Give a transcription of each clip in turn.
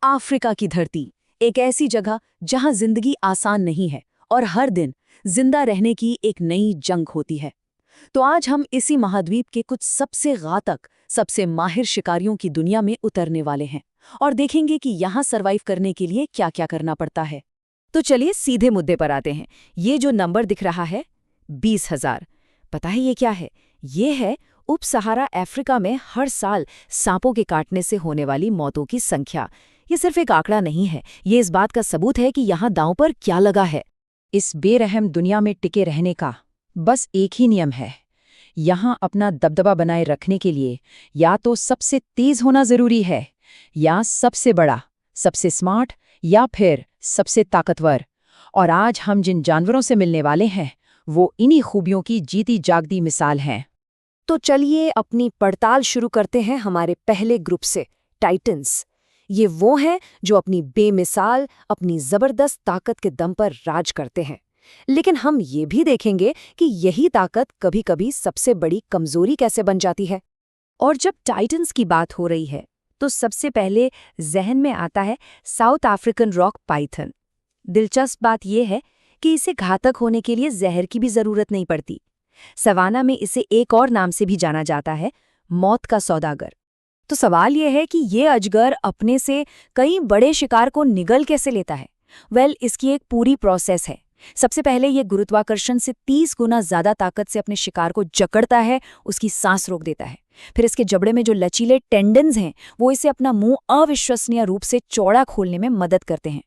Africa की धरती, एक ऐसी जगह जहां जिंदगी आसान नहीं है और हर दिन जिंदा रहने की एक नई जंग होती है। तो आज हम इसी महाद्वीप के कुछ सबसे घातक, सबसे माहिर शिकारियों की दुनिया में उतरने वाले हैं और देखेंगे कि यहाँ सरवाइव करने के लिए क्या-क्या करना पड़ता है। तो चलिए सीधे मुद्दे पर आते हैं। ये जो नंबर दिख रहा है 20,000, पता है ये क्या है? ये है उप सहारा अफ्रीका में हर साल सांपों के काटने से होने वाली मौतों की संख्या। ये सिर्फ एक आंकड़ा नहीं है, ये इस बात का सबूत है कि यहाँ दांव पर क्या लगा है। इस बेरहम दुनिया में टिके रहने का बस एक ही नियम है। यहाँ अपना दबदबा बनाए रखने के लिए या तो सबसे तेज होना जरूरी है, या सबसे बड़ा, सबसे स्मार्ट, या फिर सबसे ताकतवर। और आज हम जिन जानवरों से मिलने वाले हैं वो इन्हीं खूबियों की जीती जागती मिसाल हैं। तो चलिए अपनी पड़ताल शुरू करते हैं हमारे पहले ग्रुप से, टाइटन्स। ये वो हैं जो अपनी बेमिसाल, अपनी जबरदस्त ताकत के दम पर राज करते हैं। लेकिन हम ये भी देखेंगे कि यही ताकत कभी-कभी सबसे बड़ी कमजोरी कैसे बन जाती है। और जब टाइटन्स की बात हो रही है तो सबसे पहले जहन में आता है साउथ अफ्रीकन रॉक पाइथन। दिलचस्प बात यह है कि इसे घातक होने के लिए जहर की भी जरूरत नहीं पड़ती। सवाना में इसे एक और नाम से भी जाना जाता है, मौत का सौदागर। तो सवाल यह है कि ये अजगर अपने से कई बड़े शिकार को निगल कैसे लेता है? इसकी एक पूरी प्रोसेस है। सबसे पहले ये गुरुत्वाकर्षण से 30 गुना ज्यादा ताकत से अपने शिकार को जकड़ता है, उसकी सांस रोक देता है। फिर इसके जबड़े में जो लचीले टेंडन्स हैं वो इसे अपना मुंह अविश्वसनीय रूप से चौड़ा खोलने में मदद करते हैं।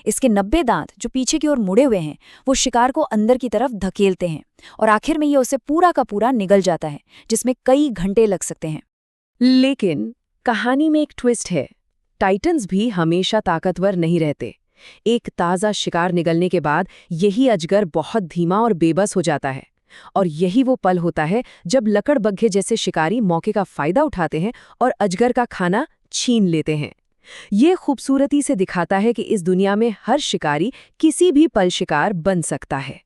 इसके 90 दांत जो पीछे की ओर मुड़े हुए हैं वो शिकार को अंदर की तरफ धकेलते हैं और आखिर में ये उसे पूरा का पूरा निगल जाता है, जिसमें कई घंटे लग सकते हैं। लेकिन कहानी में एक ट्विस्ट है। टाइटन्स भी हमेशा ताकतवर नहीं रहते। एक ताज़ा शिकार निगलने के बाद यही अजगर बहुत धीमा और बेबस हो जाता है। और यही वो पल होता है जब लकड़बग्घे जैसे शिकारी मौके का फायदा उठाते हैं और अजगर का खाना छीन लेते हैं। ये खूबसूरती से दिखाता है कि इस दुनिया में हर शिकारी किसी भी पल शिकार बन सकता है।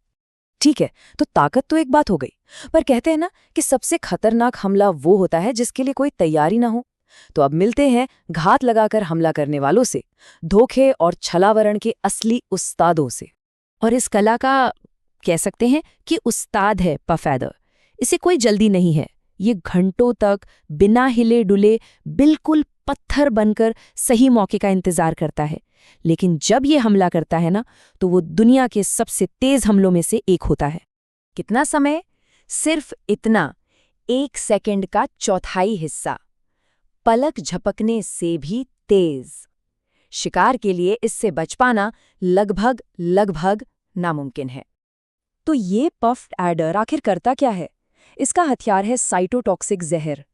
ठीक है, तो ताकत तो एक बात हो गई, पर कहते हैं ना कि सबसे खतरनाक हमला वो होता है जिसके लिए कोई तैयारी ना हो। तो अब मिलते हैं घात लगाकर हमला करने वालों से, धोखे और छलावरण के असली उस्तादों से। और इस कला का कह सकते हैं कि उस्ताद है पफैदर। इसे कोई जल्दी नहीं है। ये घंटों तक बिना हिले डुले बिल्कुल पत्थर बनकर सही मौके का इंतजार करता है। लेकिन जब ये हमला करता है ना, तो वो दुनिया के सबसे तेज हमलों में से एक होता है। कितना समय? सिर्फ इतना, 1 सेकंड का चौथाई हिस्सा। पलक झपकने से भी तेज। शिकार के लिए इससे बच पाना लगभग नामुमकिन है। तो ये पफ्ड एडर आखिर करता क्या है? इसका हथियार है साइटोटॉक्सिक जहर।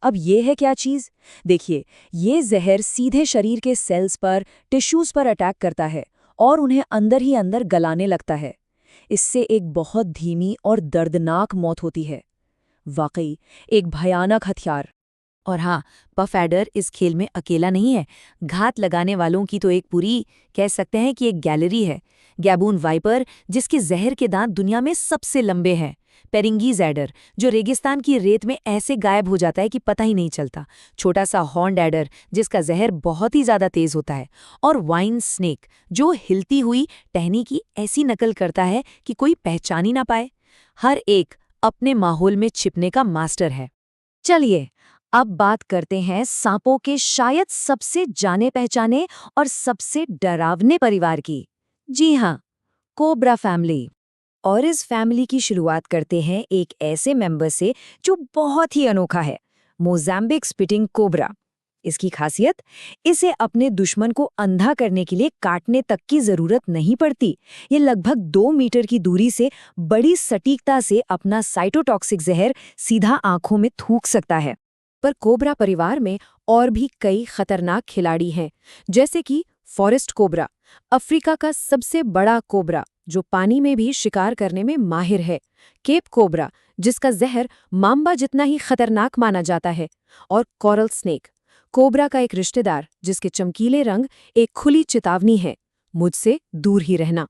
अब ये है क्या चीज़? देखिए, ये जहर सीधे शरीर के सेल्स पर, टिश्यूज पर अटैक करता है और उन्हें अंदर ही अंदर गलाने लगता है। इससे एक बहुत धीमी और दर्दनाक मौत होती है। वाकई एक भयानक हथियार। और हाँ, पफ एडर इस खेल में अकेला नहीं है। घात लगाने वालों की तो एक पूरी, कह सकते हैं कि एक गैलरी है। गैबून वाइपर, जिसके जहर के दांत दुनिया में सबसे लंबे हैं। पेरिंगीज एडर, जो रेगिस्तान की रेत में ऐसे गायब हो जाता है कि पता ही नहीं चलता। छोटा सा हॉर्न्ड एडर, जिसका जहर बहुत ही ज्यादा तेज होता है। और वाइन स्नेक, जो हिलती हुई टहनी की ऐसी नकल करता है कि कोई पहचान ही ना पाए। हर एक अपने माहौल में छिपने का मास्टर है। चलिए अब बात करते हैं सांपों के शायद सबसे जाने पहचाने और सबसे डरावने परिवार की। जी हाँ, कोबरा फैमिली। और इस फैमिली की शुरुआत करते हैं एक ऐसे मेंबर से जो बहुत ही अनोखा है, मोज़ाम्बिक स्पिटिंग कोबरा। इसकी खासियत, इसे अपने दुश्मन को अंधा करने के लिए काटने तक की जरूरत नहीं पड़ती। ये लगभग 2 मीटर की दूरी से बड़ी सटीकता से अपना साइटोटॉक्सिक जहर सीधा आंखों में थूक सकता है। पर कोबरा परिवार में और भी कई खतरनाक खिलाड़ी हैं, जैसे कि फॉरेस्ट कोबरा, अफ्रीका का सबसे बड़ा कोबरा जो पानी में भी शिकार करने में माहिर है। केप कोबरा, जिसका जहर मांबा जितना ही खतरनाक माना जाता है। और कोरल स्नेक, कोबरा का एक रिश्तेदार जिसके चमकीले रंग एक खुली चेतावनी है, मुझसे दूर ही रहना।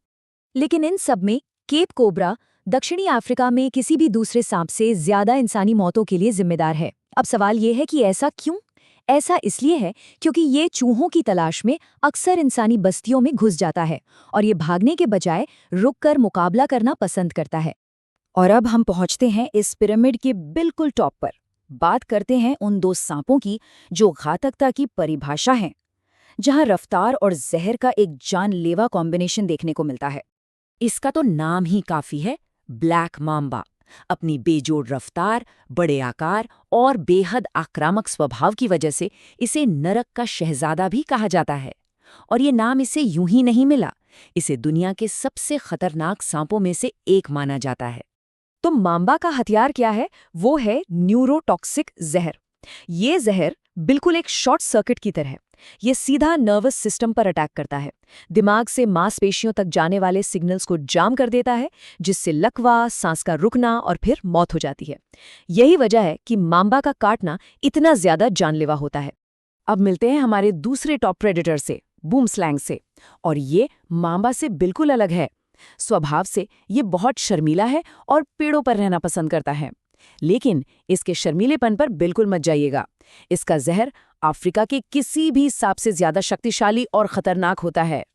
लेकिन इन सब में केप कोबरा दक्षिणी अफ्रीका में किसी भी दूसरे सांप से ज्यादा इंसानी मौतों के लिए जिम्मेदार है। अब सवाल ये है कि ऐसा क्यों? ऐसा इसलिए है क्योंकि ये चूहों की तलाश में अक्सर इंसानी बस्तियों में घुस जाता है और ये भागने के बजाय रुककर मुकाबला करना पसंद करता है। और अब हम पहुंचते हैं इस पिरामिड के बिल्कुल टॉप पर। बात करते हैं उन दो सांपों की जो घातकता की परिभाषा है, जहां रफ्तार और जहर का एक जानलेवा कॉम्बिनेशन देखने को मिलता है। इसका तो नाम ही काफी है, ब्लैक माम्बा। अपनी बेजोड़ रफ्तार, बड़े आकार और बेहद आक्रामक स्वभाव की वजह से इसे नरक का शहजादा भी कहा जाता है। और ये नाम इसे यूं ही नहीं मिला, इसे दुनिया के सबसे खतरनाक सांपों में से एक माना जाता है। तो माम्बा का हथियार क्या है? वो है न्यूरोटॉक्सिक जहर। ये जहर बिल्कुल एक शॉर्ट सर्किट की तरह है। ये सीधा नर्वस सिस्टम पर अटैक करता है, दिमाग से मांसपेशियों तक जाने वाले सिग्नल्स को जाम कर देता है, जिससे लकवा, सांस का रुकना और फिर मौत हो जाती है। यही वजह है कि माम्बा का काटना इतना ज्यादा जानलेवा होता है। अब मिलते हैं हमारे दूसरे टॉप प्रेडेटर से, बूमस्लैंग से। और ये माम्बा से बिल्कुल अलग है। स्वभाव से ये बहुत शर्मीला है और पेड़ों पर रहना पसंद करता है। लेकिन इसके शर्मीलेपन पर बिल्कुल मत जाइएगा। इसका जहर अफ्रीका के किसी भी सांप से ज्यादा शक्तिशाली और खतरनाक होता है।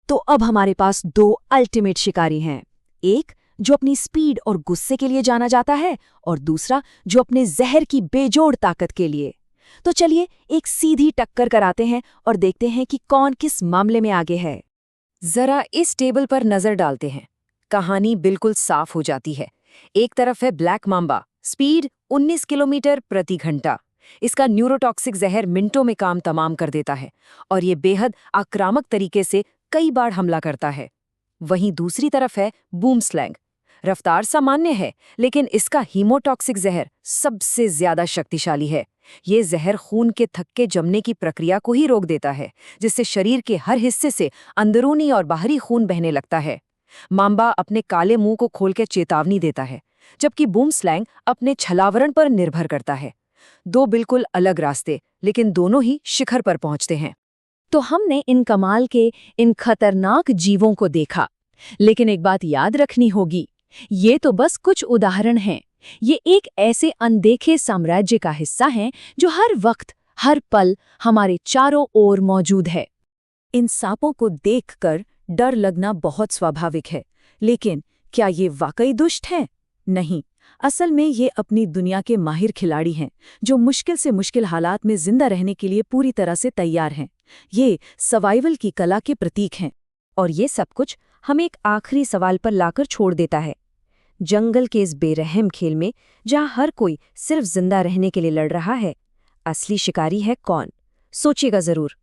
तो अब हमारे पास दो अल्टीमेट शिकारी हैं, एक जो अपनी स्पीड और गुस्से के लिए जाना जाता है और दूसरा जो अपने जहर की बेजोड़ ताकत के लिए। तो चलिए एक सीधी टक्कर कराते हैं और देखते हैं कि कौन किस मामले में आगे है। जरा इस टेबल पर नजर डालते हैं। कहानी बिल्कुल साफ हो जाती है। एक तरफ है ब्लैक माम्बा, स्पीड 19 किलोमीटर प्रति घंटा। इसका न्यूरोटॉक्सिक जहर मिनटों में काम तमाम कर देता है और ये बेहद आक्रामक तरीके से कई बार हमला करता है। वहीं दूसरी तरफ है बूमस्लैंग। रफ्तार सामान्य है, लेकिन इसका हीमोटॉक्सिक जहर सबसे ज्यादा शक्तिशाली है। ये जहर खून के थक्के जमने की प्रक्रिया को ही रोक देता है, जिससे शरीर के हर हिस्से से अंदरूनी और बाहरी खून बहने लगता है। माम्बा अपने काले मुंह को खोल के चेतावनी देता है, जबकि बूमस्लैंग अपने छलावरण पर निर्भर करता है। दो बिल्कुल अलग रास्ते, लेकिन दोनों ही शिखर पर पहुंचते हैं। तो हमने इन कमाल के, इन खतरनाक जीवों को देखा, लेकिन एक बात याद रखनी होगी, ये तो बस कुछ उदाहरण हैं। ये एक ऐसे अनदेखे साम्राज्य का हिस्सा हैं जो हर वक्त, हर पल हमारे चारों ओर मौजूद है। इन सांपों को देखकर डर लगना बहुत स्वाभाविक है, लेकिन क्या ये वाकई दुष्ट हैं? नहीं, असल में ये अपनी दुनिया के माहिर खिलाड़ी हैं, जो मुश्किल से मुश्किल हालात में जिंदा रहने के लिए पूरी तरह से तैयार हैं। ये सर्वाइवल की कला के प्रतीक हैं। और ये सब कुछ हमें एक आखिरी सवाल पर लाकर छोड़ देता है। जंगल के इस बेरहम खेल में, जहां हर कोई सिर्फ जिंदा रहने के लिए लड़ रहा है, असली शिकारी है कौन? सोचिएगा जरूर।